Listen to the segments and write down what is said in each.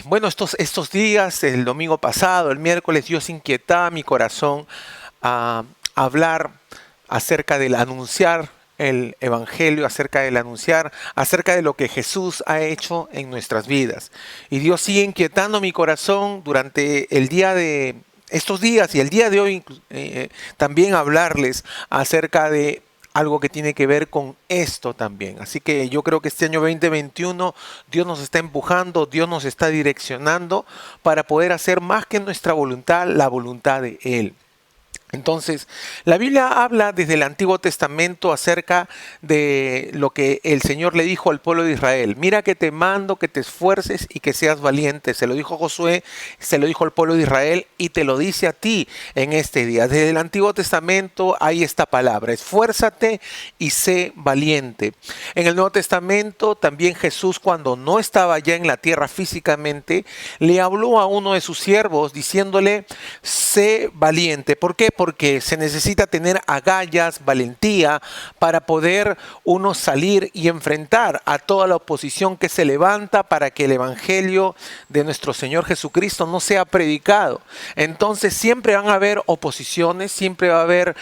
Bueno, estos días, el domingo pasado, el miércoles, Dios inquietaba mi corazón a hablar acerca del anunciar el Evangelio, acerca de lo que Jesús ha hecho en nuestras vidas. Y Dios sigue inquietando mi corazón durante el día de estos días y el día de hoy, también hablarles acerca de algo que tiene que ver con esto también. Así que yo creo que este año 2021 Dios nos está empujando, Dios nos está direccionando para poder hacer más que nuestra voluntad, la voluntad de Él. Entonces, la Biblia habla desde el Antiguo Testamento acerca de lo que el Señor le dijo al pueblo de Israel. Mira que te mando que te esfuerces y que seas valiente. Se lo dijo Josué, se lo dijo al pueblo de Israel y te lo dice a ti en este día. Desde el Antiguo Testamento hay esta palabra: esfuérzate y sé valiente. En el Nuevo Testamento también Jesús, cuando no estaba ya en la tierra físicamente, le habló a uno de sus siervos diciéndole: sé valiente. ¿Por qué? Porque se necesita tener agallas, valentía, para poder uno salir y enfrentar a toda la oposición que se levanta para que el Evangelio de nuestro Señor Jesucristo no sea predicado. Entonces siempre van a haber oposiciones, siempre va a haber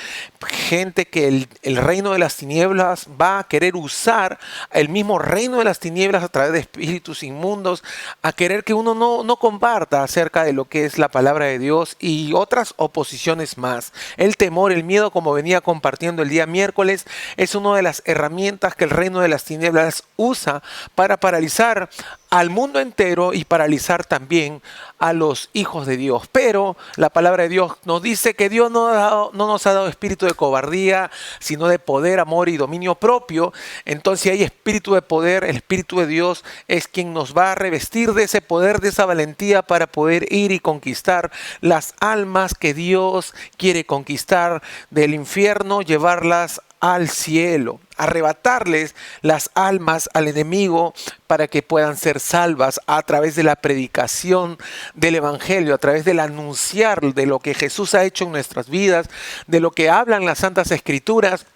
gente que el reino de las tinieblas va a querer usar el mismo reino de las tinieblas a través de espíritus inmundos, a querer que uno no comparta acerca de lo que es la palabra de Dios y otras oposiciones más. El temor, el miedo, como venía compartiendo el día miércoles, es una de las herramientas que el reino de las tinieblas usa para paralizar al mundo entero y paralizar también a los hijos de Dios. Pero la palabra de Dios nos dice que Dios no nos ha dado espíritu de cobardía, sino de poder, amor y dominio propio. Entonces, si hay espíritu de poder, el Espíritu de Dios es quien nos va a revestir de ese poder, de esa valentía para poder ir y conquistar las almas que Dios quiere conquistar del infierno, llevarlas al cielo, arrebatarles las almas al enemigo para que puedan ser salvas a través de la predicación del Evangelio, a través del anunciar de lo que Jesús ha hecho en nuestras vidas, de lo que hablan las Santas Escrituras.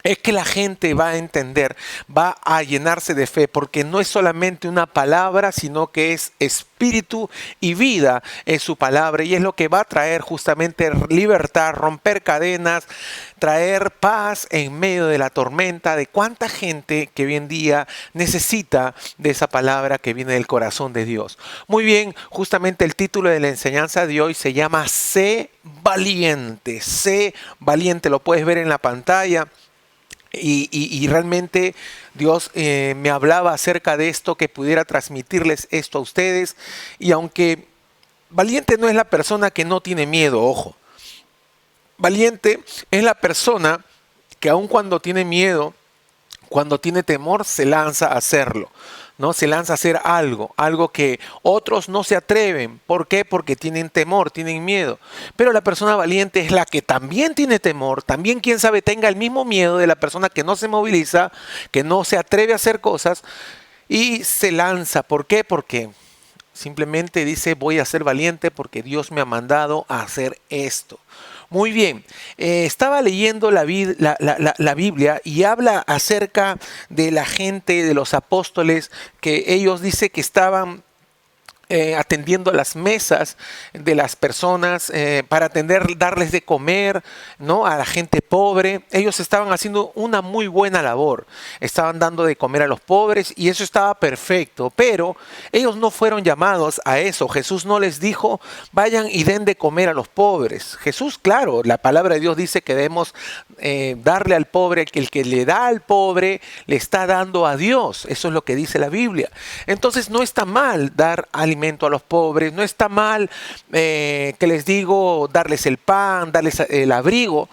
Es que la gente va a entender, va a llenarse de fe, porque no es solamente una palabra, sino que es espíritu y vida en su palabra, y es lo que va a traer justamente libertad, romper cadenas, traer paz en medio de la tormenta de cuánta gente que hoy en día necesita de esa palabra que viene del corazón de Dios. Muy bien, justamente el título de la enseñanza de hoy se llama Sé valiente, lo puedes ver en la pantalla. Y realmente Dios me hablaba acerca de esto, que pudiera transmitirles esto a ustedes. Y aunque valiente no es la persona que no tiene miedo, ojo. Valiente es la persona que aun cuando tiene miedo, cuando tiene temor, se lanza a hacerlo, ¿no? Se lanza a hacer algo que otros no se atreven. ¿Por qué? Porque tienen temor, tienen miedo. Pero la persona valiente es la que también tiene temor, también, quién sabe, tenga el mismo miedo de la persona que no se moviliza, que no se atreve a hacer cosas y se lanza. ¿Por qué? Porque simplemente dice: voy a ser valiente porque Dios me ha mandado a hacer esto. Muy bien, estaba leyendo la Biblia y habla acerca de la gente, de los apóstoles, que ellos dicen que estaban atendiendo a las mesas de las personas para darles de comer, ¿no?, a la gente pobre. Ellos estaban haciendo una muy buena labor, estaban dando de comer a los pobres y eso estaba perfecto, pero ellos no fueron llamados a eso. Jesús no les dijo: vayan y den de comer a los pobres. Jesús, claro, la palabra de Dios dice que debemos darle al pobre, que el que le da al pobre le está dando a Dios. Eso es lo que dice la Biblia. Entonces no está mal dar alimento a los pobres, no está mal que les digo darles el pan, darles el abrigo.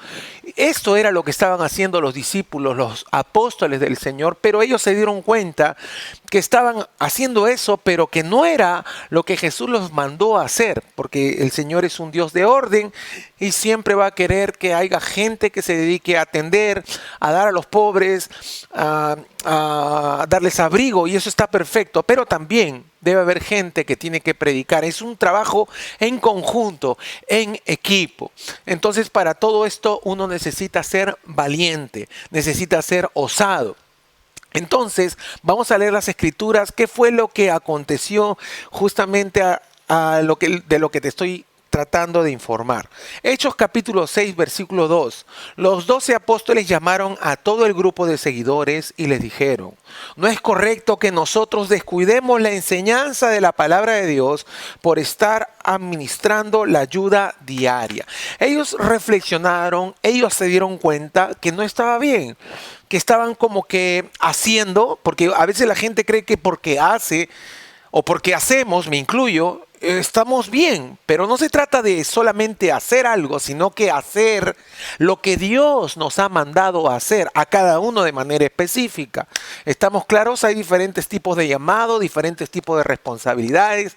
Esto era lo que estaban haciendo los discípulos, los apóstoles del Señor, pero ellos se dieron cuenta que estaban haciendo eso, pero que no era lo que Jesús los mandó a hacer, porque el Señor es un Dios de orden y siempre va a querer que haya gente que se dedique a atender, a dar a los pobres, a darles abrigo, y eso está perfecto, pero también debe haber gente que tiene que predicar. Es un trabajo en conjunto, en equipo. Entonces, para todo esto uno necesita ser valiente, necesita ser osado. Entonces, vamos a leer las escrituras. ¿Qué fue lo que aconteció justamente de lo que te estoy tratando de informar? Hechos capítulo 6, versículo 2. Los 12 apóstoles llamaron a todo el grupo de seguidores y les dijeron: no es correcto que nosotros descuidemos la enseñanza de la palabra de Dios por estar administrando la ayuda diaria. Ellos reflexionaron, ellos se dieron cuenta que no estaba bien, que estaban como que haciendo, porque a veces la gente cree que porque hace o porque hacemos, me incluyo, estamos bien, pero no se trata de solamente hacer algo, sino que hacer lo que Dios nos ha mandado a hacer, a cada uno de manera específica. ¿Estamos claros? Hay diferentes tipos de llamado, diferentes tipos de responsabilidades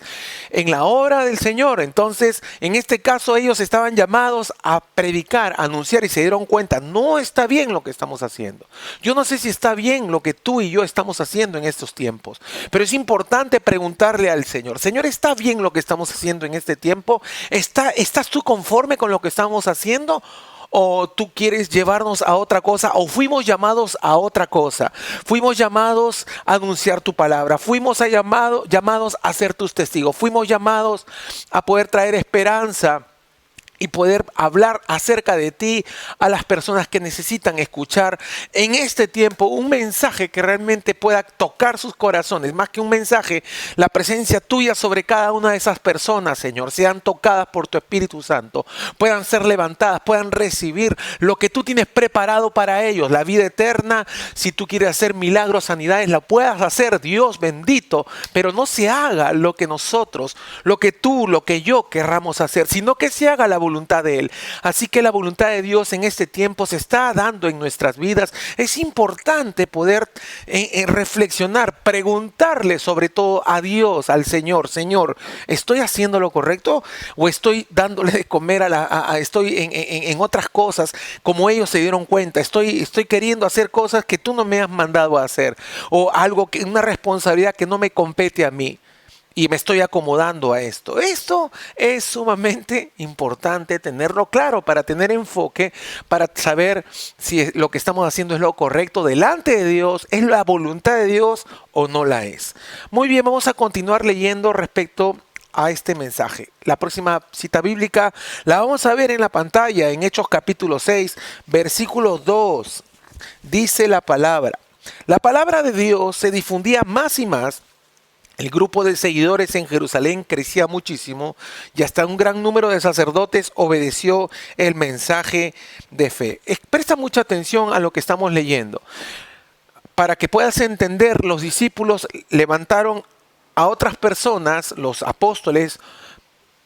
en la obra del Señor. Entonces, en este caso, ellos estaban llamados a predicar, a anunciar, y se dieron cuenta: no está bien lo que estamos haciendo. Yo no sé si está bien lo que tú y yo estamos haciendo en estos tiempos, pero es importante preguntarle al Señor: Señor, ¿está bien lo que estamos haciendo en este tiempo? ¿Estás tú conforme con lo que estamos haciendo? ¿O tú quieres llevarnos a otra cosa? ¿O fuimos llamados a otra cosa? Fuimos llamados a anunciar tu palabra. Fuimos llamados a ser tus testigos. Fuimos llamados a poder traer esperanza y poder hablar acerca de ti a las personas que necesitan escuchar en este tiempo un mensaje que realmente pueda tocar sus corazones. Más que un mensaje, la presencia tuya sobre cada una de esas personas, Señor, sean tocadas por tu Espíritu Santo, puedan ser levantadas, puedan recibir lo que tú tienes preparado para ellos, la vida eterna. Si tú quieres hacer milagros, sanidades, la puedas hacer, Dios bendito, pero no se haga lo que nosotros, lo que tú, lo que yo querramos hacer, sino que se haga la voluntad de Él. Así que la voluntad de Dios en este tiempo se está dando en nuestras vidas. Es importante poder reflexionar, preguntarle sobre todo a Dios, al Señor: Señor, ¿estoy haciendo lo correcto? ¿O estoy dándole de comer estoy en otras cosas como ellos se dieron cuenta? Estoy queriendo hacer cosas que tú no me has mandado a hacer, o una responsabilidad que no me compete a mí, y me estoy acomodando a esto. Esto es sumamente importante tenerlo claro, para tener enfoque, para saber si lo que estamos haciendo es lo correcto delante de Dios, es la voluntad de Dios o no la es. Muy bien, vamos a continuar leyendo respecto a este mensaje. La próxima cita bíblica la vamos a ver en la pantalla, en Hechos capítulo 6, versículo 2. Dice la palabra: la palabra de Dios se difundía más y más. El grupo de seguidores en Jerusalén crecía muchísimo y hasta un gran número de sacerdotes obedeció el mensaje de fe. Presta mucha atención a lo que estamos leyendo. Para que puedas entender, los discípulos levantaron a otras personas, los apóstoles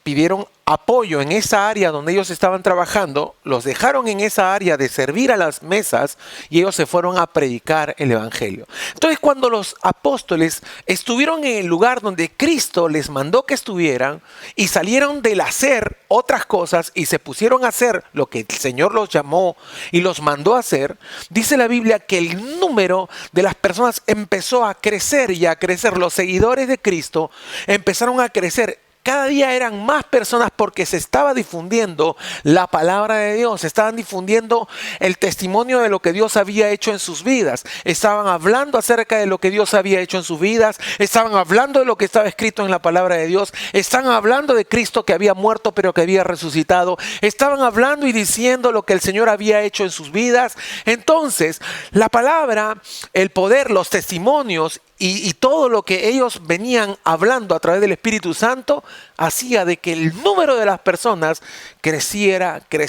pidieron apoyo en esa área donde ellos estaban trabajando, los dejaron en esa área de servir a las mesas y ellos se fueron a predicar el evangelio. Entonces, cuando los apóstoles estuvieron en el lugar donde Cristo les mandó que estuvieran y salieron del hacer otras cosas y se pusieron a hacer lo que el Señor los llamó y los mandó a hacer, dice la Biblia que el número de las personas empezó a crecer y a crecer. Los seguidores de Cristo empezaron a crecer. Cada día eran más personas porque se estaba difundiendo la palabra de Dios, estaban difundiendo el testimonio de lo que Dios había hecho en sus vidas, estaban hablando acerca de lo que Dios había hecho en sus vidas, estaban hablando de lo que estaba escrito en la palabra de Dios, estaban hablando de Cristo que había muerto pero que había resucitado, estaban hablando y diciendo lo que el Señor había hecho en sus vidas. Entonces, la palabra, el poder, los testimonios y todo lo que ellos venían hablando a través del Espíritu Santo hacía de que el número de las personas creciera.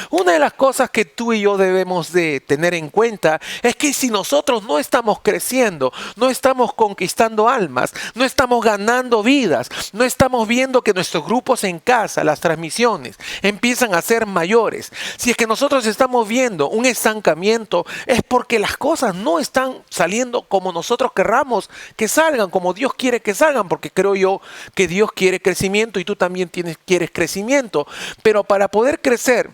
Una de las cosas que tú y yo debemos de tener en cuenta es que si nosotros no estamos creciendo, no estamos conquistando almas, no estamos ganando vidas, no estamos viendo que nuestros grupos en casa, las transmisiones, empiezan a ser mayores, si es que nosotros estamos viendo un estancamiento, es porque las cosas no están saliendo como nosotros querramos que salgan, como Dios quiere que salgan, porque creo yo que Dios quiere crecimiento y tú también quieres crecimiento. Pero para poder crecer,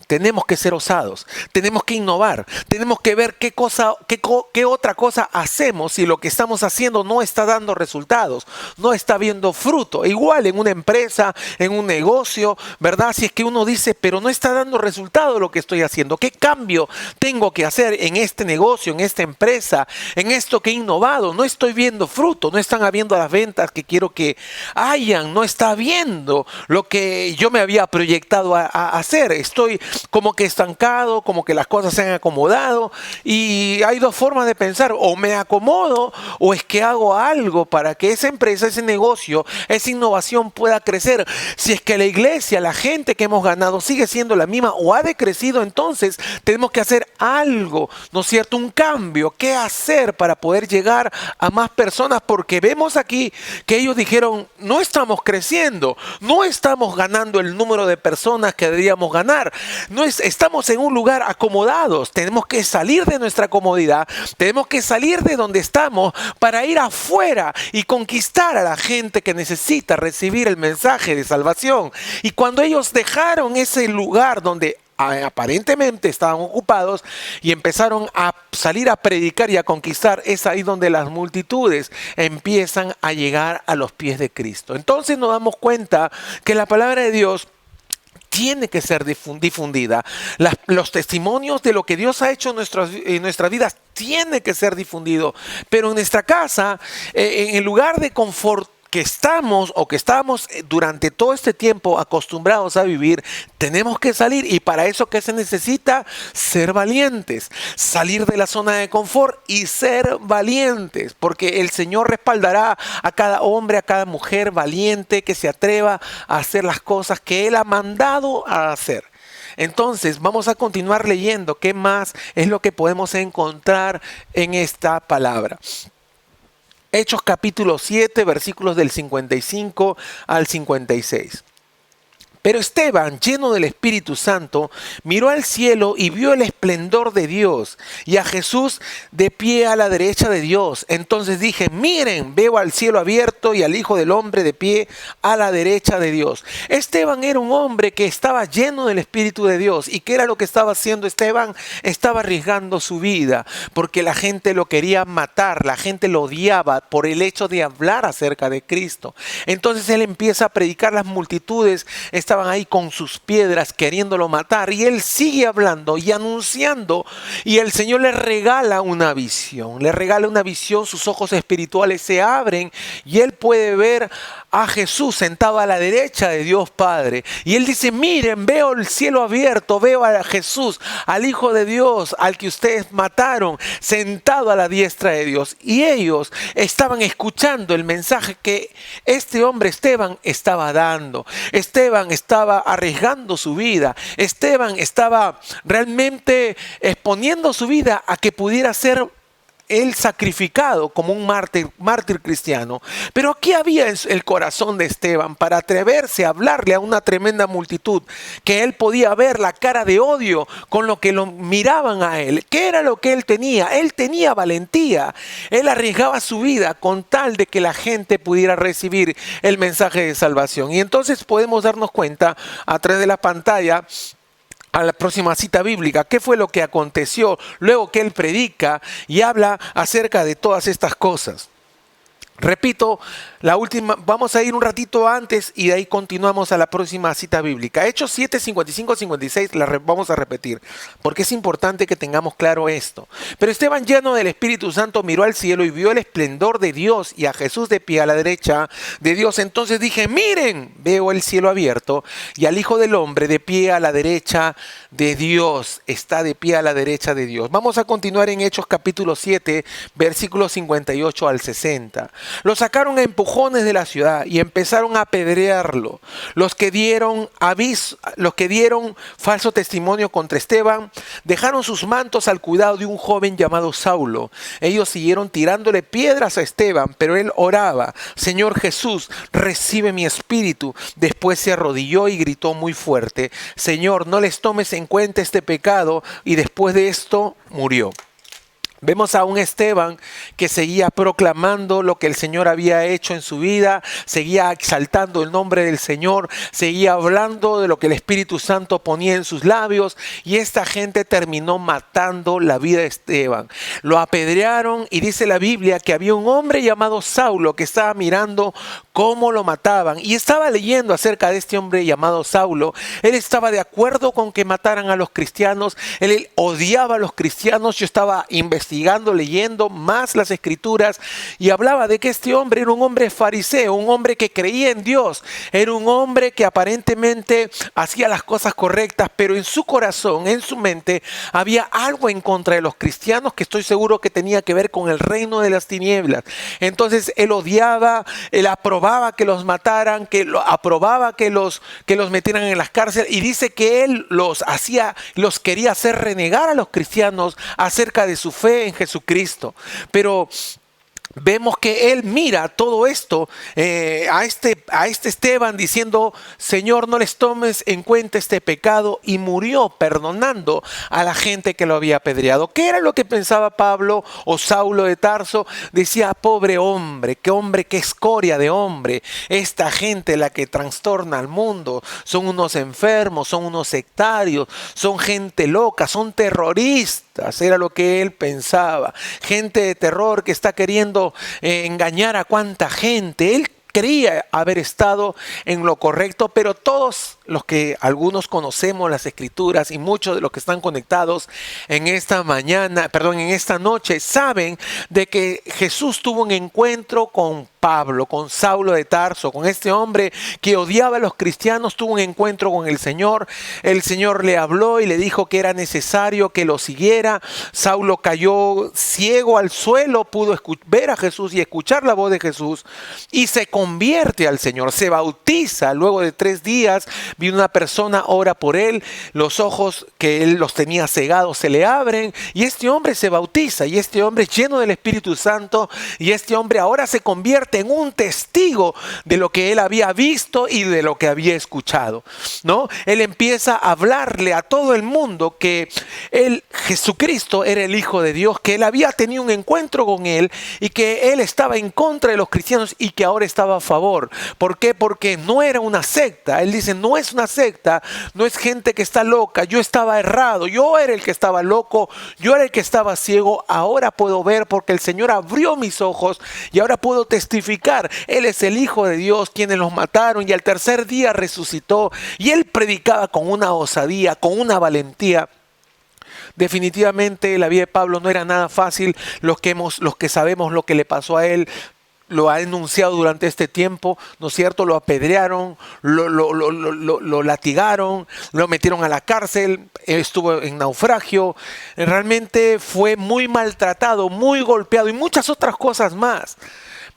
Tenemos que ser osados, tenemos que innovar, tenemos que ver qué otra cosa hacemos si lo que estamos haciendo no está dando resultados, no está viendo fruto. Igual en una empresa, en un negocio, ¿verdad? Si es que uno dice, pero no está dando resultado lo que estoy haciendo, ¿qué cambio tengo que hacer en este negocio, en esta empresa, en esto que he innovado? No estoy viendo fruto, no están habiendo las ventas que quiero que hayan, no está viendo lo que yo me había proyectado a hacer. Estoy como que estancado, como que las cosas se han acomodado, y hay dos formas de pensar: o me acomodo o es que hago algo para que esa empresa, ese negocio, esa innovación pueda crecer. Si es que la iglesia, la gente que hemos ganado sigue siendo la misma o ha decrecido, entonces tenemos que hacer algo, ¿no es cierto? Un cambio. ¿Qué hacer para poder llegar a más personas? Porque vemos aquí que ellos dijeron, no estamos creciendo, no estamos ganando el número de personas que deberíamos ganar. Estamos en un lugar acomodados. Tenemos que salir de nuestra comodidad. Tenemos que salir de donde estamos para ir afuera y conquistar a la gente que necesita recibir el mensaje de salvación. Y cuando ellos dejaron ese lugar donde aparentemente estaban ocupados y empezaron a salir a predicar y a conquistar, es ahí donde las multitudes empiezan a llegar a los pies de Cristo. Entonces nos damos cuenta que la palabra de Dios tiene que ser difundida. Los testimonios de lo que Dios ha hecho en nuestras vidas tiene que ser difundido. Pero en nuestra casa, en el lugar de confort que estamos o que estábamos durante todo este tiempo acostumbrados a vivir, tenemos que salir. Y para eso, ¿qué se necesita? Ser valientes, salir de la zona de confort y ser valientes, porque el Señor respaldará a cada hombre, a cada mujer valiente que se atreva a hacer las cosas que Él ha mandado a hacer. Entonces vamos a continuar leyendo qué más es lo que podemos encontrar en esta palabra. Hechos capítulo 7, versículos del 55 al 56. Pero Esteban, lleno del Espíritu Santo, miró al cielo y vio el esplendor de Dios y a Jesús de pie a la derecha de Dios. Entonces dije, miren, veo al cielo abierto y al Hijo del Hombre de pie a la derecha de Dios. Esteban era un hombre que estaba lleno del Espíritu de Dios. ¿Y qué era lo que estaba haciendo Esteban? Estaba arriesgando su vida porque la gente lo quería matar, la gente lo odiaba por el hecho de hablar acerca de Cristo. Entonces él empieza a predicar, las multitudes estaban ahí con sus piedras queriéndolo matar, y él sigue hablando y anunciando, y el Señor le regala una visión, sus ojos espirituales se abren y él puede ver a Jesús sentado a la derecha de Dios Padre, y él dice, miren, veo el cielo abierto, veo a Jesús, al Hijo de Dios, al que ustedes mataron, sentado a la diestra de Dios. Y ellos estaban escuchando el mensaje que este hombre Esteban estaba dando. Esteban estaba arriesgando su vida. Esteban estaba realmente exponiendo su vida a que pudiera ser él sacrificado como un mártir cristiano. Pero aquí había en el corazón de Esteban para atreverse a hablarle a una tremenda multitud, que él podía ver la cara de odio con lo que lo miraban a él. ¿Qué era lo que él tenía? Él tenía valentía. Él arriesgaba su vida con tal de que la gente pudiera recibir el mensaje de salvación. Y entonces podemos darnos cuenta a través de la pantalla, a la próxima cita bíblica, qué fue lo que aconteció luego que él predica y habla acerca de todas estas cosas. Repito, la última, vamos a ir un ratito antes y de ahí continuamos a la próxima cita bíblica. Hechos 7, 55, 56, vamos a repetir, porque es importante que tengamos claro esto. Pero Esteban, lleno del Espíritu Santo, miró al cielo y vio el esplendor de Dios y a Jesús de pie a la derecha de Dios. Entonces dije, miren, veo el cielo abierto y al Hijo del Hombre de pie a la derecha de Dios. Está de pie a la derecha de Dios. Vamos a continuar en Hechos capítulo 7, versículos 58 al 60. Lo sacaron a empujones de la ciudad y empezaron a apedrearlo. Los que dieron falso testimonio contra Esteban dejaron sus mantos al cuidado de un joven llamado Saulo. Ellos siguieron tirándole piedras a Esteban, pero él oraba, Señor Jesús, recibe mi espíritu. Después se arrodilló y gritó muy fuerte, Señor, no les tomes en cuenta este pecado, y después de esto murió. Vemos a un Esteban que seguía proclamando lo que el Señor había hecho en su vida, seguía exaltando el nombre del Señor, seguía hablando de lo que el Espíritu Santo ponía en sus labios, y esta gente terminó matando la vida de Esteban. Lo apedrearon, y dice la Biblia que había un hombre llamado Saulo que estaba mirando cómo lo mataban, y estaba leyendo acerca de este hombre llamado Saulo. Él estaba de acuerdo con que mataran a los cristianos, él odiaba a los cristianos. Yo estaba investigando, leyendo más las escrituras, y hablaba de que este hombre era un hombre fariseo, un hombre que creía en Dios, era un hombre que aparentemente hacía las cosas correctas, pero en su corazón, en su mente, había algo en contra de los cristianos que estoy seguro que tenía que ver con el reino de las tinieblas. Entonces él odiaba, él aprobaba que los mataran, aprobaba que los metieran en las cárceles, y dice que él los quería hacer renegar a los cristianos acerca de su fe en Jesucristo. Pero vemos que él mira todo esto a este Esteban diciendo: Señor, no les tomes en cuenta este pecado, y murió perdonando a la gente que lo había apedreado. ¿Qué era lo que pensaba Pablo o Saulo de Tarso? Decía: pobre hombre, qué escoria de hombre, esta gente la que trastorna al mundo, son unos enfermos, son unos sectarios, son gente loca, son terroristas. Era lo que él pensaba, gente de terror que está queriendo engañar a cuánta gente. Él creía haber estado en lo correcto, pero todos los que algunos conocemos las escrituras, y muchos de los que están conectados en esta noche, saben de que Jesús tuvo un encuentro con Pablo, con Saulo de Tarso, con este hombre que odiaba a los cristianos. Tuvo un encuentro con el Señor le habló y le dijo que era necesario que lo siguiera. Saulo cayó ciego al suelo, pudo ver a Jesús y escuchar la voz de Jesús, y se convierte al Señor, se bautiza. Luego de 3 días vino una persona, ora por él, los ojos que él los tenía cegados se le abren, y este hombre se bautiza, y este hombre es lleno del Espíritu Santo, y este hombre ahora se convierte en un testigo de lo que él había visto y de lo que había escuchado, ¿no? Él empieza a hablarle a todo el mundo que Jesucristo era el Hijo de Dios, que él había tenido un encuentro con él, y que él estaba en contra de los cristianos y que ahora estaba a favor. ¿Por qué? Porque no era una secta. Él dice: no es una secta, no es gente que está loca, yo estaba errado, yo era el que estaba loco, yo era el que estaba ciego, ahora puedo ver porque el Señor abrió mis ojos y ahora puedo testificar. Él es el Hijo de Dios, quienes los mataron, y al tercer día resucitó. Y él predicaba con una osadía, con una valentía. Definitivamente la vida de Pablo no era nada fácil. Los que sabemos lo que le pasó a él, lo ha enunciado durante este tiempo, ¿no es cierto? Lo apedrearon, lo latigaron, lo metieron a la cárcel, estuvo en naufragio. Realmente fue muy maltratado, muy golpeado y muchas otras cosas más.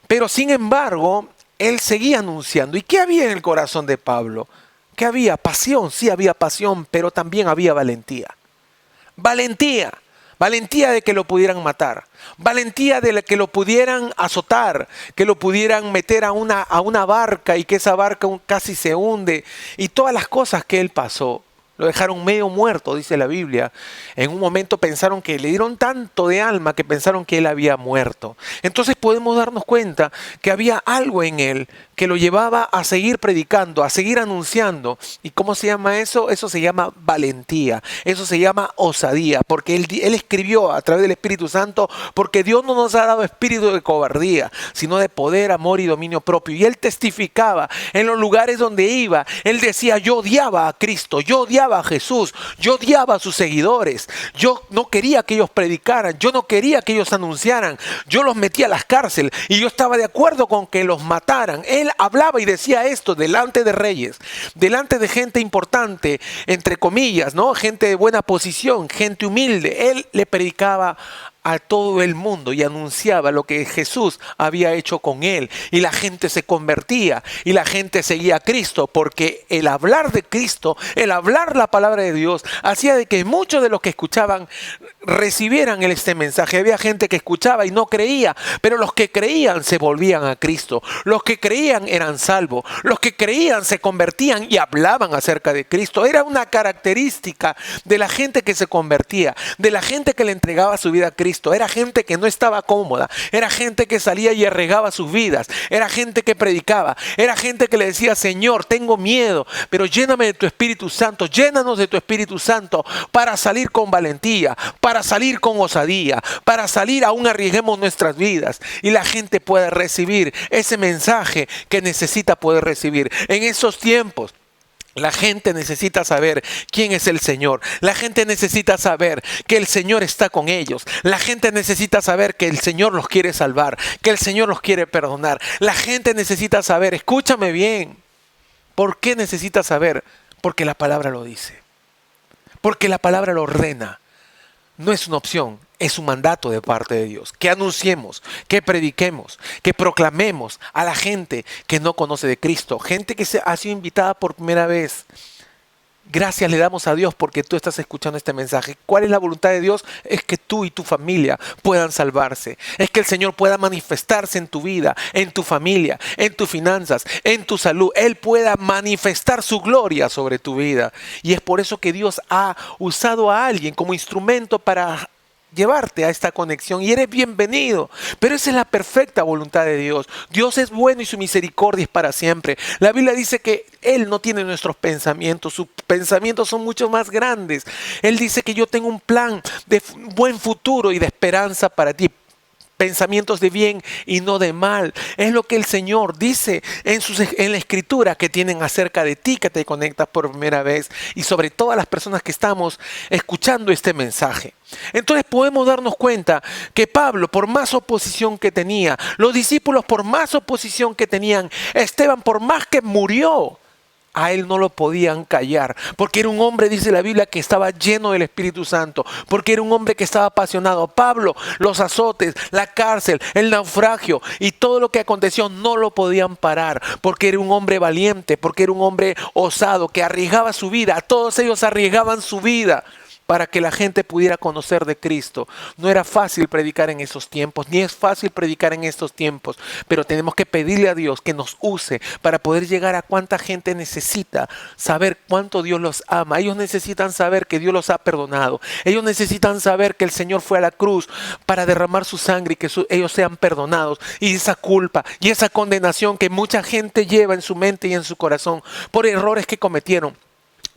Pero sin embargo, él seguía anunciando. ¿Y qué había en el corazón de Pablo? ¿Qué había? Pasión, sí había pasión, pero también había valentía. Valentía de que lo pudieran matar, valentía de que lo pudieran azotar, que lo pudieran meter a una barca y que esa barca casi se hunde, y todas las cosas que él pasó. Lo dejaron medio muerto, dice la Biblia. En un momento pensaron que le dieron tanto de alma que pensaron que él había muerto. Entonces podemos darnos cuenta que había algo en él que lo llevaba a seguir predicando, a seguir anunciando. ¿Y cómo se llama eso? Eso se llama valentía, eso se llama osadía, porque él escribió a través del Espíritu Santo, porque Dios no nos ha dado espíritu de cobardía, sino de poder, amor y dominio propio. Y él testificaba en los lugares donde iba. Él decía: yo odiaba a Cristo, yo odiaba a Jesús, yo odiaba a sus seguidores, yo no quería que ellos predicaran, yo no quería que ellos anunciaran, yo los metía a las cárceles y yo estaba de acuerdo con que los mataran. Él hablaba y decía esto delante de reyes, delante de gente importante, entre comillas, ¿no? Gente de buena posición, gente humilde. Él le predicaba a todo el mundo y anunciaba lo que Jesús había hecho con él, y la gente se convertía y la gente seguía a Cristo, porque el hablar de Cristo, el hablar la palabra de Dios, hacía de que muchos de los que escuchaban recibieran este mensaje. Había gente que escuchaba y no creía, pero los que creían se volvían a Cristo. Los que creían eran salvos. Los que creían se convertían y hablaban acerca de Cristo. Era una característica de la gente que se convertía, de la gente que le entregaba su vida a Cristo. Era gente que no estaba cómoda, era gente que salía y arregaba sus vidas, era gente que predicaba, era gente que le decía: Señor, tengo miedo, pero lléname de tu Espíritu Santo, llénanos de tu Espíritu Santo para salir con valentía, para salir con osadía, para salir aún arriesguemos nuestras vidas y la gente puede recibir ese mensaje que necesita poder recibir. En esos tiempos la gente necesita saber quién es el Señor. La gente necesita saber que el Señor está con ellos. La gente necesita saber que el Señor los quiere salvar, que el Señor los quiere perdonar. La gente necesita saber, escúchame bien, ¿por qué necesita saber? Porque la palabra lo dice, porque la palabra lo ordena. No es una opción, es un mandato de parte de Dios. Que anunciemos, que prediquemos, que proclamemos a la gente que no conoce de Cristo. Gente que ha sido invitada por primera vez. Gracias le damos a Dios porque tú estás escuchando este mensaje. ¿Cuál es la voluntad de Dios? Es que tú y tu familia puedan salvarse. Es que el Señor pueda manifestarse en tu vida, en tu familia, en tus finanzas, en tu salud. Él pueda manifestar su gloria sobre tu vida. Y es por eso que Dios ha usado a alguien como instrumento para llevarte a esta conexión y eres bienvenido. Pero esa es la perfecta voluntad de Dios. Dios es bueno y su misericordia es para siempre. La Biblia dice que Él no tiene nuestros pensamientos. Sus pensamientos son mucho más grandes. Él dice que yo tengo un plan de buen futuro y de esperanza para ti. Pensamientos de bien y no de mal. Es lo que el Señor dice en la Escritura que tienen acerca de ti que te conectas por primera vez y sobre todas las personas que estamos escuchando este mensaje. Entonces podemos darnos cuenta que Pablo, por más oposición que tenía, los discípulos por más oposición que tenían, Esteban por más que murió, a él no lo podían callar, porque era un hombre, dice la Biblia, que estaba lleno del Espíritu Santo, porque era un hombre que estaba apasionado. Pablo, los azotes, la cárcel, el naufragio y todo lo que aconteció no lo podían parar, porque era un hombre valiente, porque era un hombre osado, que arriesgaba su vida. Todos ellos arriesgaban su vida para que la gente pudiera conocer de Cristo. No era fácil predicar en esos tiempos, ni es fácil predicar en estos tiempos, pero tenemos que pedirle a Dios que nos use para poder llegar a cuánta gente necesita saber cuánto Dios los ama. Ellos necesitan saber que Dios los ha perdonado. Ellos necesitan saber que el Señor fue a la cruz para derramar su sangre y que ellos sean perdonados. Y esa culpa y esa condenación que mucha gente lleva en su mente y en su corazón por errores que cometieron,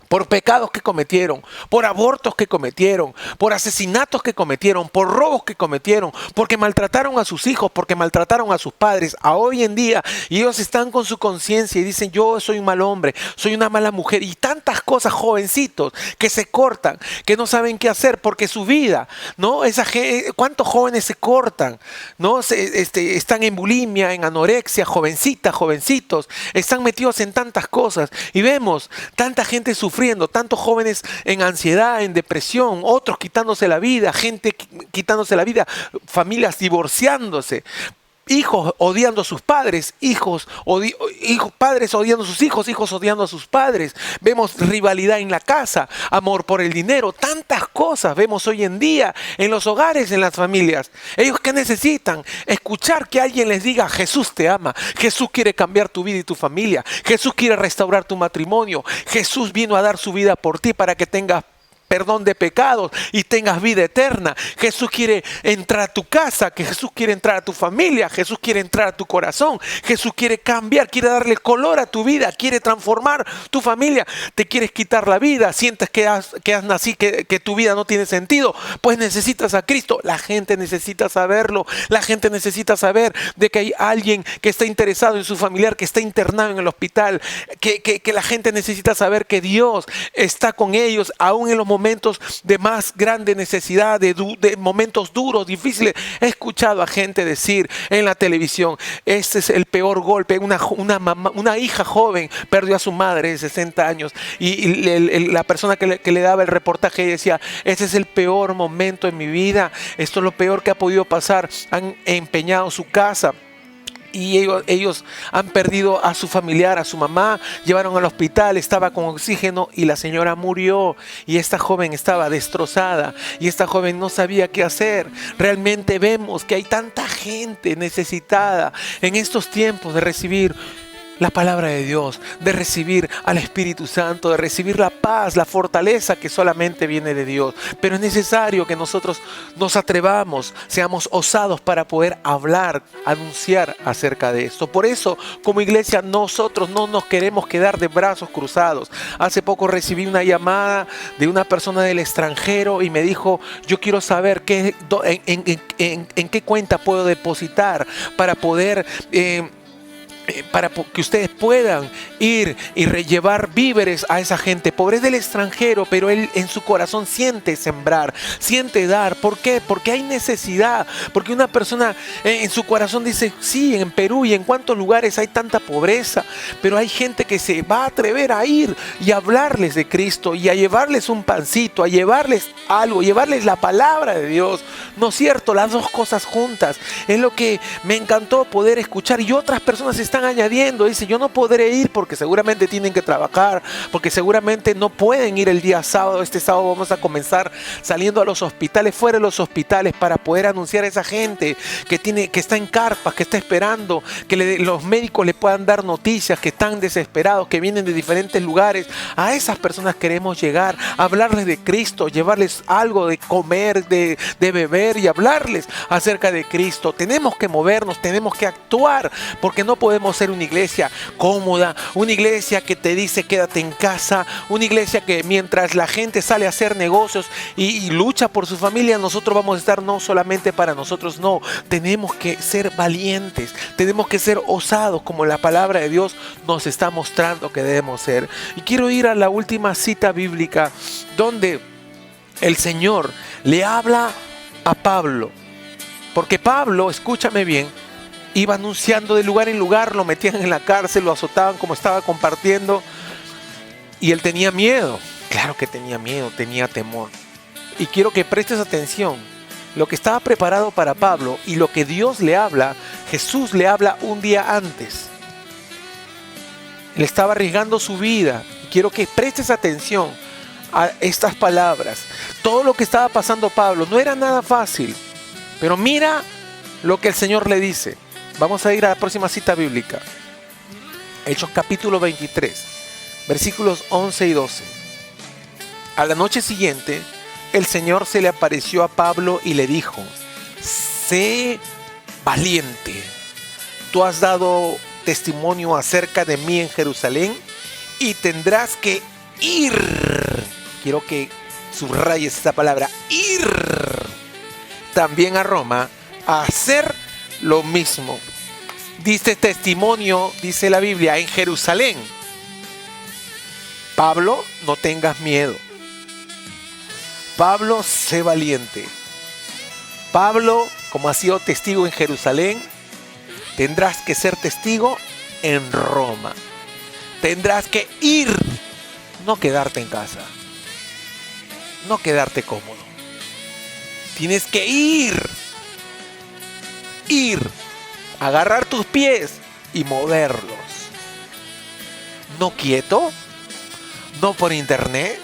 por pecados que cometieron, por abortos que cometieron, por asesinatos que cometieron, por robos que cometieron, porque maltrataron a sus hijos, porque maltrataron a sus padres. A hoy en día, y ellos están con su conciencia y dicen: yo soy un mal hombre, soy una mala mujer, y tantas cosas, jovencitos que se cortan, que no saben qué hacer porque su vida, ¿no? ¿Cuántos jóvenes se cortan? ¿No? Están en bulimia, en anorexia, jovencitas, jovencitos, están metidos en tantas cosas y vemos tanta gente sufriendo, tantos jóvenes en ansiedad, en depresión, otros quitándose la vida, gente quitándose la vida, familias divorciándose, hijos odiando a sus padres, padres odiando a sus hijos, hijos odiando a sus padres. Vemos rivalidad en la casa, amor por el dinero, tantas cosas vemos hoy en día en los hogares, en las familias. Ellos ¿qué necesitan? Escuchar que alguien les diga: Jesús te ama, Jesús quiere cambiar tu vida y tu familia, Jesús quiere restaurar tu matrimonio, Jesús vino a dar su vida por ti para que tengas perdón de pecados y tengas vida eterna. Jesús quiere entrar a tu casa, que Jesús quiere entrar a tu familia, Jesús quiere entrar a tu corazón, Jesús quiere cambiar, quiere darle color a tu vida, quiere transformar tu familia. Te quieres quitar la vida, sientes que has nacido, que tu vida no tiene sentido, pues necesitas a Cristo. La gente necesita saberlo, la gente necesita saber de que hay alguien que está interesado en su familiar, que está internado en el hospital, que la gente necesita saber que Dios está con ellos, aún en los momentos de más grande necesidad, de momentos duros, difíciles. He escuchado a gente decir en la televisión: este es el peor golpe. Una hija joven perdió a su madre de 60 años y la persona que le daba el reportaje decía: este es el peor momento en mi vida, esto es lo peor que ha podido pasar. Han empeñado su casa, y ellos han perdido a su familiar, a su mamá, llevaron al hospital, estaba con oxígeno y la señora murió y esta joven estaba destrozada y esta joven no sabía qué hacer. Realmente vemos que hay tanta gente necesitada en estos tiempos de recibir la palabra de Dios, de recibir al Espíritu Santo, de recibir la paz, la fortaleza que solamente viene de Dios. Pero es necesario que nosotros nos atrevamos, seamos osados para poder hablar, anunciar acerca de esto. Por eso, como iglesia, nosotros no nos queremos quedar de brazos cruzados. Hace poco recibí una llamada de una persona del extranjero y me dijo, yo quiero saber en qué cuenta puedo depositar para poder... para que ustedes puedan ir y llevar víveres a esa gente. Pobre del extranjero, pero él en su corazón siente sembrar, siente dar. ¿Por qué? Porque hay necesidad. Porque una persona en su corazón dice, sí, en Perú y en cuántos lugares hay tanta pobreza, pero hay gente que se va a atrever a ir y a hablarles de Cristo y a llevarles un pancito, a llevarles algo, llevarles la palabra de Dios. ¿No es cierto? Las dos cosas juntas. Es lo que me encantó poder escuchar, y otras personas están añadiendo, dice, yo no podré ir porque seguramente tienen que trabajar, porque seguramente no pueden ir el día sábado. Este sábado vamos a comenzar saliendo a los hospitales, fuera de los hospitales, para poder anunciar a esa gente que está en carpas, que está esperando que los médicos le puedan dar noticias, que están desesperados, que vienen de diferentes lugares. A esas personas queremos llegar, hablarles de Cristo, llevarles algo de comer, de beber, y hablarles acerca de Cristo. Tenemos que movernos, tenemos que actuar, porque no podemos ser una iglesia cómoda, una iglesia que te dice quédate en casa, una iglesia que mientras la gente sale a hacer negocios y lucha por su familia, nosotros vamos a estar no solamente para nosotros. No, tenemos que ser valientes, tenemos que ser osados, como la palabra de Dios nos está mostrando que debemos ser. Y quiero ir a la última cita bíblica donde el Señor le habla a Pablo, porque Pablo, escúchame bien, iba anunciando de lugar en lugar, lo metían en la cárcel, lo azotaban como estaba compartiendo, y él tenía miedo. Claro que tenía miedo, tenía temor. Y quiero que prestes atención. Lo que estaba preparado para Pablo y lo que Dios le habla, Jesús le habla un día antes. Él estaba arriesgando su vida. Quiero que prestes atención a estas palabras. Todo lo que estaba pasando Pablo no era nada fácil, pero mira lo que el Señor le dice. Vamos a ir a la próxima cita bíblica. Hechos capítulo 23, versículos 11 y 12. A la noche siguiente, el Señor se le apareció a Pablo y le dijo, sé valiente. Tú has dado testimonio acerca de mí en Jerusalén y tendrás que ir. Quiero que subrayes esta palabra, ir. También a Roma a hacer lo mismo. Diste testimonio, dice la Biblia, en Jerusalén. Pablo, no tengas miedo. Pablo, sé valiente. Pablo, como has sido testigo en Jerusalén, tendrás que ser testigo en Roma. Tendrás que ir, no quedarte en casa, no quedarte cómodo. Tienes que ir, agarrar tus pies y moverlos. No quieto, no por internet,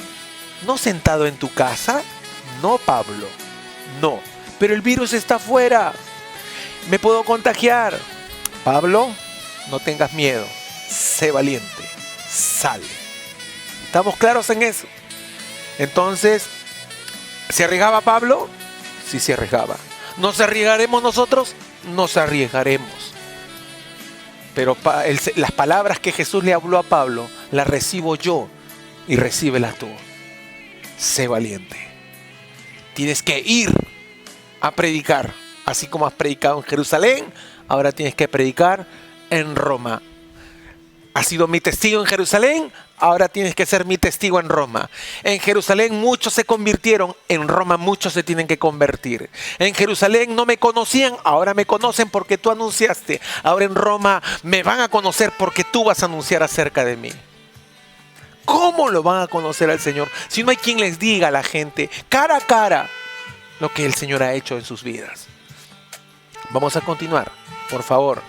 no sentado en tu casa. No, Pablo, no. Pero el virus está afuera, me puedo contagiar. Pablo, no tengas miedo, sé valiente, sale. ¿Estamos claros en eso? Entonces, ¿se arriesgaba Pablo? Sí, se arriesgaba. ¿Nos arriesgaremos nosotros? Nos arriesgaremos. Pero las palabras que Jesús le habló a Pablo, las recibo yo y recíbelas tú. Sé valiente. Tienes que ir a predicar. Así como has predicado en Jerusalén, ahora tienes que predicar en Roma. Has sido mi testigo en Jerusalén, ahora tienes que ser mi testigo en Roma. En Jerusalén muchos se convirtieron, en Roma muchos se tienen que convertir. En Jerusalén no me conocían, ahora me conocen porque tú anunciaste. Ahora en Roma me van a conocer porque tú vas a anunciar acerca de mí. ¿Cómo lo van a conocer al Señor si no hay quien les diga a la gente cara a cara lo que el Señor ha hecho en sus vidas? Vamos a continuar, por favor.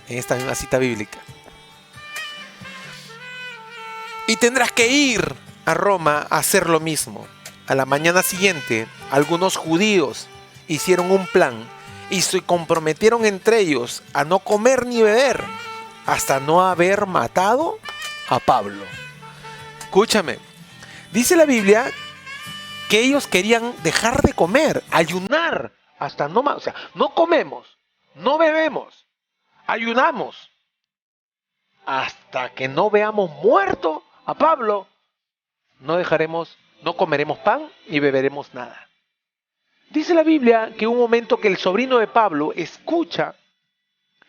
en esta misma cita bíblica. Y tendrás que ir a Roma a hacer lo mismo. A la mañana siguiente, algunos judíos hicieron un plan y se comprometieron entre ellos a no comer ni beber hasta no haber matado a Pablo. Escúchame, dice la Biblia que ellos querían dejar de comer, ayunar hasta no más, o sea, no comemos, no bebemos, ayunamos hasta que no veamos muerto a Pablo, no comeremos pan ni beberemos nada. Dice la Biblia que hubo un momento que el sobrino de Pablo escucha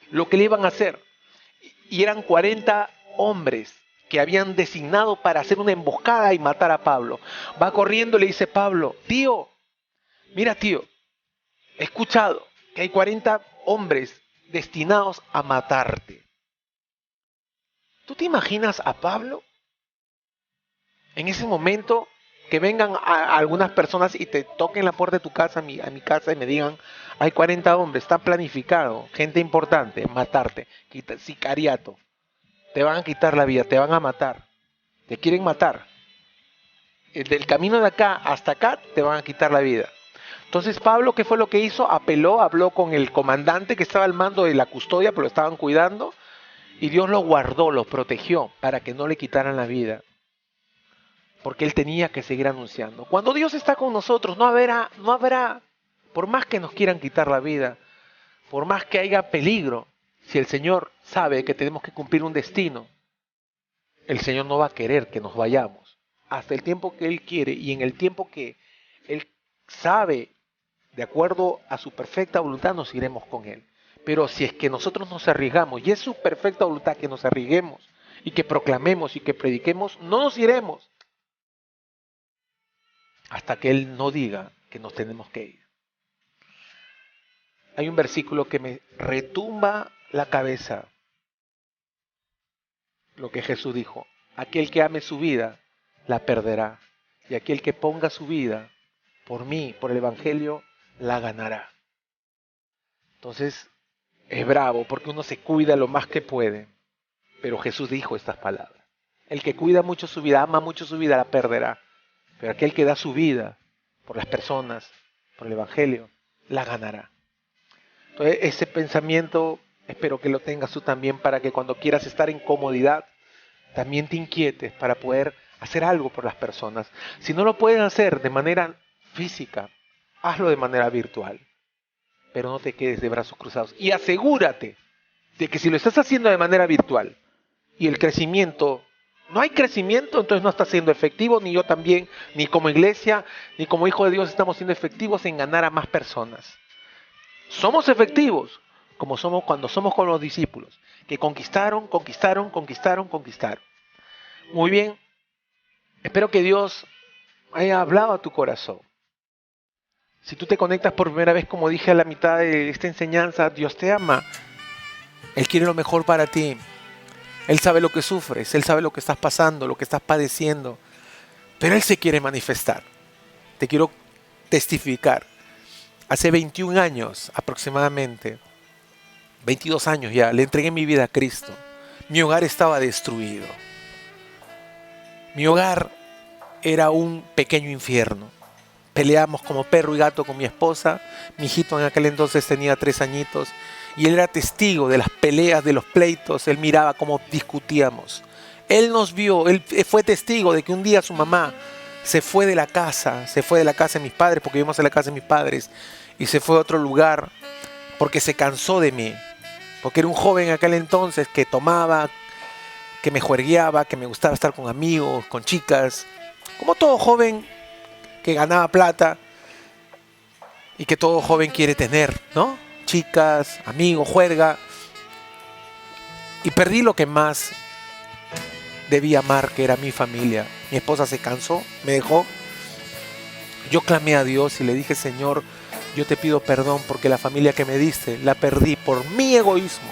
lo que le iban a hacer. Y eran 40 hombres que habían designado para hacer una emboscada y matar a Pablo. Va corriendo y le dice: Pablo, tío, mira tío, he escuchado que hay 40 hombres destinados a matarte. ¿Tú te imaginas a Pablo en ese momento que vengan a algunas personas y te toquen la puerta de tu casa, a mi casa, y me digan: hay 40 hombres, está planificado, gente importante, matarte, sicariato, te van a quitar la vida, te van a matar, te quieren matar, del camino de acá hasta acá te van a quitar la vida? Entonces Pablo, ¿qué fue lo que hizo? Habló con el comandante que estaba al mando de la custodia, pero lo estaban cuidando, y Dios lo guardó, lo protegió para que no le quitaran la vida. Porque él tenía que seguir anunciando. Cuando Dios está con nosotros, no habrá, por más que nos quieran quitar la vida, por más que haya peligro, si el Señor sabe que tenemos que cumplir un destino, el Señor no va a querer que nos vayamos. Hasta el tiempo que Él quiere y en el tiempo que Él sabe, de acuerdo a su perfecta voluntad, nos iremos con Él. Pero si es que nosotros nos arriesgamos, y es su perfecta voluntad que nos arriesguemos, y que proclamemos y que prediquemos, no nos iremos hasta que Él no diga que nos tenemos que ir. Hay un versículo que me retumba la cabeza. Lo que Jesús dijo: aquel que ame su vida, la perderá. Y aquel que ponga su vida por mí, por el Evangelio, la ganará. Entonces, es bravo porque uno se cuida lo más que puede. Pero Jesús dijo estas palabras: el que cuida mucho su vida, ama mucho su vida, la perderá. Pero aquel que da su vida por las personas, por el Evangelio, la ganará. Entonces, ese pensamiento espero que lo tengas tú también, para que cuando quieras estar en comodidad, también te inquietes para poder hacer algo por las personas. Si no lo puedes hacer de manera física, hazlo de manera virtual. Pero no te quedes de brazos cruzados. Y asegúrate de que si lo estás haciendo de manera virtual y el crecimiento, no hay crecimiento, entonces no está siendo efectivo, ni yo también, ni como iglesia, ni como hijo de Dios estamos siendo efectivos en ganar a más personas. Somos efectivos como somos cuando somos con los discípulos, que conquistaron. Muy bien, espero que Dios haya hablado a tu corazón. Si tú te conectas por primera vez, como dije a la mitad de esta enseñanza, Dios te ama. Él quiere lo mejor para ti. Él sabe lo que sufres, Él sabe lo que estás pasando, lo que estás padeciendo. Pero Él se quiere manifestar. Te quiero testificar. Hace 21 años aproximadamente, 22 años ya, le entregué mi vida a Cristo. Mi hogar estaba destruido. Mi hogar era un pequeño infierno. Peleamos como perro y gato con mi esposa. Mi hijito en aquel entonces tenía 3 añitos. Y él era testigo de las peleas, de los pleitos. Él miraba cómo discutíamos. Él nos vio, él fue testigo de que un día su mamá se fue de la casa de mis padres, porque vivimos en la casa de mis padres, y se fue a otro lugar porque se cansó de mí. Porque era un joven en aquel entonces que tomaba, que me juergueaba, que me gustaba estar con amigos, con chicas, como todo joven que ganaba plata y que todo joven quiere tener, ¿no? Chicas, amigos, juerga. Y perdí lo que más debía amar, que era mi familia. Mi esposa se cansó, me dejó. Yo clamé a Dios y le dije: Señor, yo te pido perdón porque la familia que me diste la perdí por mi egoísmo.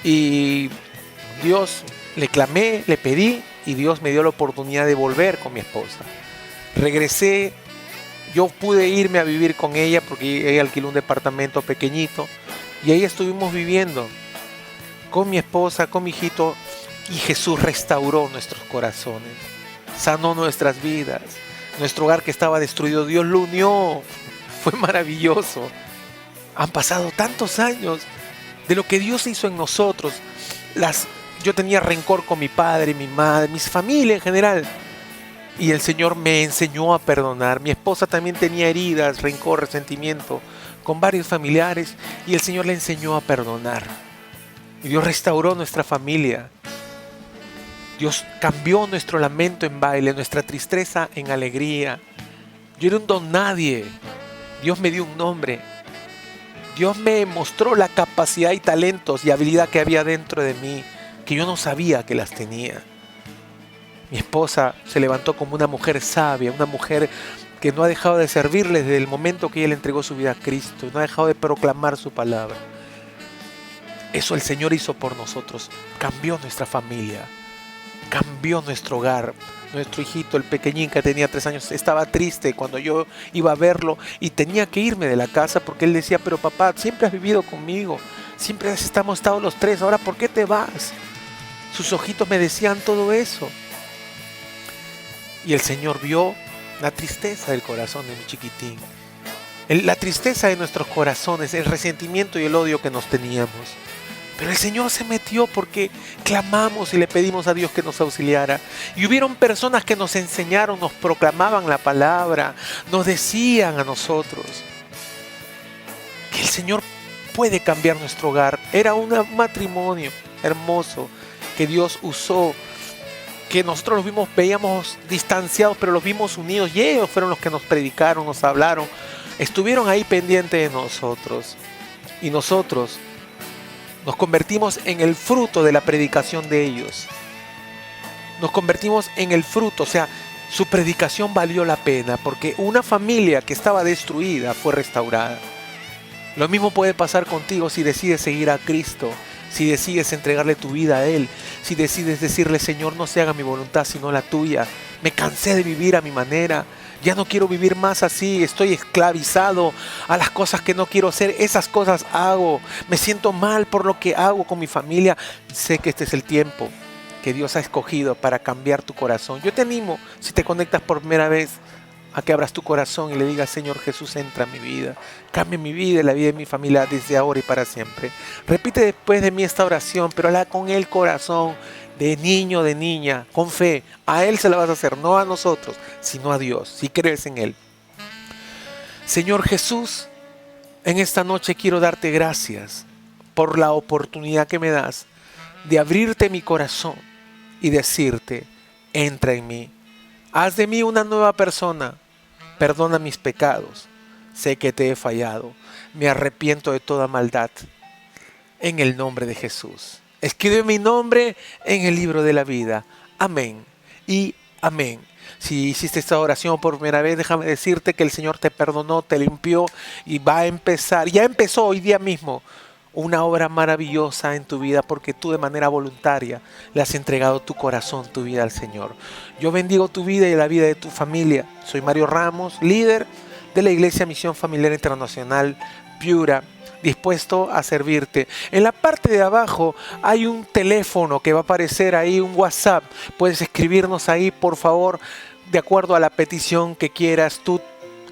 Y Dios, le clamé, le pedí, y Dios me dio la oportunidad de volver con mi esposa. Regresé, yo pude irme a vivir con ella porque ella alquiló un departamento pequeñito, Y ahí estuvimos viviendo con mi esposa, con mi hijito, y Jesús restauró nuestros corazones, sanó nuestras vidas. Nuestro hogar que estaba destruido, Dios lo unió. Fue maravilloso. Han pasado tantos años de lo que Dios hizo en nosotros. Yo tenía rencor con mi padre, mi madre, mis familias en general. Y el Señor me enseñó a perdonar. Mi esposa también tenía heridas, rencor, resentimiento con varios familiares. Y el Señor le enseñó a perdonar. Y Dios restauró nuestra familia. Dios cambió nuestro lamento en baile, nuestra tristeza en alegría. Yo era un don nadie. Dios me dio un nombre. Dios me mostró la capacidad y talentos y habilidad que había dentro de mí, que yo no sabía que las tenía. Mi esposa se levantó como una mujer sabia, una mujer que no ha dejado de servirle desde el momento que ella le entregó su vida a Cristo, no ha dejado de proclamar su palabra. Eso el Señor hizo por nosotros, cambió nuestra familia, cambió nuestro hogar. Nuestro hijito, el pequeñín que tenía 3 años, estaba triste cuando yo iba a verlo y tenía que irme de la casa porque él decía, pero papá, siempre has vivido conmigo, siempre hemos estado los 3, ahora ¿por qué te vas? Sus ojitos me decían todo eso. Y el Señor vio la tristeza del corazón de mi chiquitín, la tristeza de nuestros corazones, el resentimiento y el odio que nos teníamos. Pero el Señor se metió porque clamamos y le pedimos a Dios que nos auxiliara. Y hubieron personas que nos enseñaron, nos proclamaban la palabra, nos decían a nosotros que el Señor puede cambiar nuestro hogar. Era un matrimonio hermoso que Dios usó, que nosotros los veíamos distanciados, pero los vimos unidos. Y ellos fueron los que nos predicaron, nos hablaron, estuvieron ahí pendientes de nosotros. Y nosotros nos convertimos en el fruto de la predicación de ellos. Nos convertimos en el fruto, o sea, su predicación valió la pena porque una familia que estaba destruida fue restaurada. Lo mismo puede pasar contigo si decides seguir a Cristo, si decides entregarle tu vida a Él, si decides decirle, Señor, no se haga mi voluntad sino la tuya. Me cansé de vivir a mi manera. Ya no quiero vivir más así, estoy esclavizado a las cosas que no quiero hacer, esas cosas hago, me siento mal por lo que hago con mi familia. Sé que este es el tiempo que Dios ha escogido para cambiar tu corazón. Yo te animo, si te conectas por primera vez, a que abras tu corazón y le digas, Señor Jesús, entra en mi vida, cambia mi vida y la vida de mi familia desde ahora y para siempre. Repite después de mí esta oración, pero hazla con el corazón, de niño, de niña, con fe. A Él se la vas a hacer, no a nosotros, sino a Dios, si crees en Él. Señor Jesús, en esta noche quiero darte gracias por la oportunidad que me das de abrirte mi corazón y decirte, entra en mí. Haz de mí una nueva persona, perdona mis pecados, sé que te he fallado, me arrepiento de toda maldad, en el nombre de Jesús. Escribe mi nombre en el libro de la vida. Amén y amén. Si hiciste esta oración por primera vez, déjame decirte que el Señor te perdonó, te limpió y va a empezar, ya empezó hoy día mismo, una obra maravillosa en tu vida porque tú de manera voluntaria le has entregado tu corazón, tu vida al Señor. Yo bendigo tu vida y la vida de tu familia. Soy Mario Ramos, líder de la Iglesia Misión Familiar Internacional Piura, dispuesto a servirte. En la parte de abajo hay un teléfono que va a aparecer ahí, un WhatsApp. Puedes escribirnos ahí, por favor, de acuerdo a la petición que quieras tú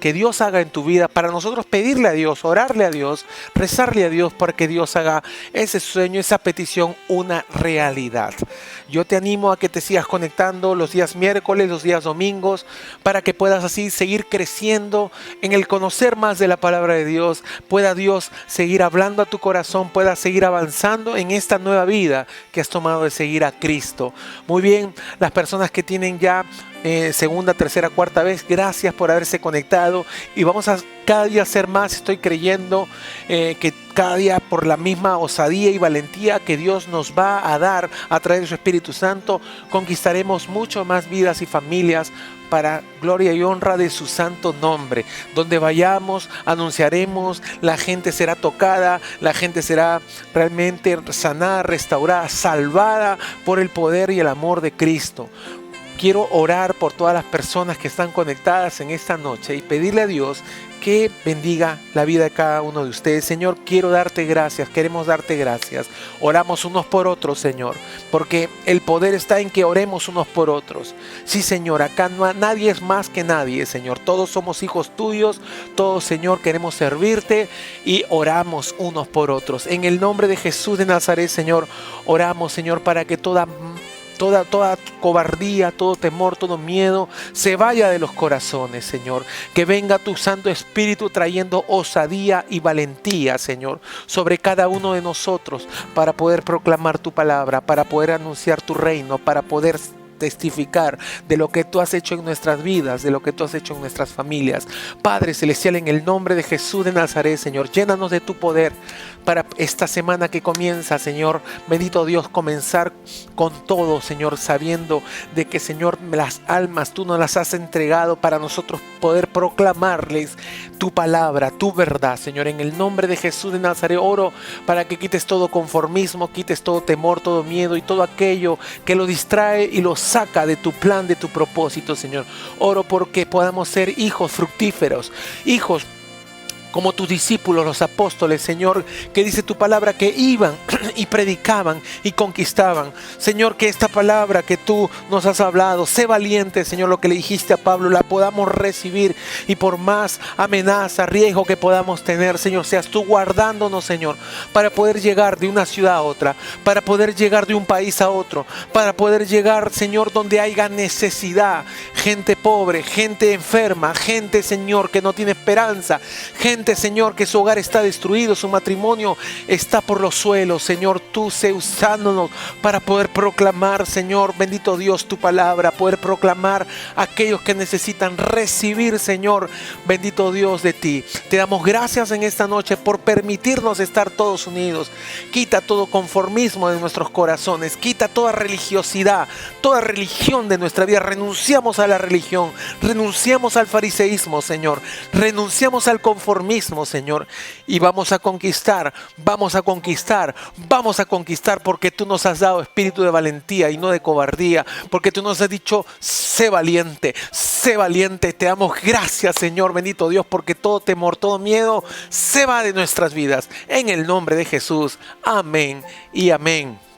que Dios haga en tu vida, para nosotros pedirle a Dios, orarle a Dios, rezarle a Dios para que Dios haga ese sueño, esa petición una realidad. Yo te animo a que te sigas conectando los días miércoles, los días domingos, para que puedas así seguir creciendo en el conocer más de la palabra de Dios, pueda Dios seguir hablando a tu corazón, pueda seguir avanzando en esta nueva vida que has tomado de seguir a Cristo. Muy bien, las personas que tienen ya segunda, tercera, cuarta vez, gracias por haberse conectado y vamos a cada día hacer más. Estoy creyendo que cada día por la misma osadía y valentía que Dios nos va a dar a través de su Espíritu Santo, conquistaremos mucho más vidas y familias para gloria y honra de su santo nombre. Donde vayamos, anunciaremos, la gente será tocada, la gente será realmente sanada, restaurada, salvada por el poder y el amor de Cristo. quiero orar por todas las personas que están conectadas en esta noche y pedirle a Dios que bendiga la vida de cada uno de ustedes. Señor, quiero darte gracias, queremos darte gracias. Oramos unos por otros, Señor, porque el poder está en que oremos unos por otros. Sí, Señor, acá nadie es más que nadie, Señor. Todos somos hijos tuyos, todos, Señor, queremos servirte y oramos unos por otros. En el nombre de Jesús de Nazaret, Señor, oramos, Señor, para que toda cobardía, todo temor, todo miedo se vaya de los corazones, Señor. Que venga tu Santo Espíritu trayendo osadía y valentía, Señor, sobre cada uno de nosotros para poder proclamar tu palabra, para poder anunciar tu reino, para poder testificar de lo que tú has hecho en nuestras vidas, de lo que tú has hecho en nuestras familias. Padre Celestial, en el nombre de Jesús de Nazaret, Señor, llénanos de tu poder para esta semana que comienza, Señor. Bendito Dios, comenzar con todo, Señor, sabiendo de que, Señor, las almas tú nos las has entregado para nosotros poder proclamarles tu palabra, tu verdad, Señor. En el nombre de Jesús de Nazaret oro para que quites todo conformismo, quites todo temor, todo miedo y todo aquello que lo distrae y lo saca de tu plan, de tu propósito, Señor. Oro porque podamos ser hijos fructíferos, hijos como tus discípulos, los apóstoles, Señor, que dice tu palabra que iban y predicaban y conquistaban. Señor, que esta palabra que tú nos has hablado, sé valiente, Señor, lo que le dijiste a Pablo, la podamos recibir y por más amenaza, riesgo que podamos tener, Señor, seas tú guardándonos, Señor, para poder llegar de una ciudad a otra, para poder llegar de un país a otro, para poder llegar, Señor, donde haya necesidad, gente pobre, gente enferma, gente, Señor, que no tiene esperanza, gente, Señor, que su hogar está destruido, su matrimonio está por los suelos. Señor, tú sé usándonos para poder proclamar, Señor, bendito Dios, tu palabra, poder proclamar a aquellos que necesitan recibir, Señor, bendito Dios, de ti. Te damos gracias en esta noche por permitirnos estar todos unidos. Quita todo conformismo de nuestros corazones, quita toda religiosidad, toda religión de nuestra vida. Renunciamos a la religión, renunciamos al fariseísmo, Señor, renunciamos al conformismo, Señor, y vamos a conquistar, vamos a conquistar, vamos a conquistar, porque tú nos has dado espíritu de valentía y no de cobardía, porque tú nos has dicho, sé valiente, sé valiente. Te damos gracias, Señor, bendito Dios, porque todo temor, todo miedo se va de nuestras vidas, en el nombre de Jesús. Amén y amén.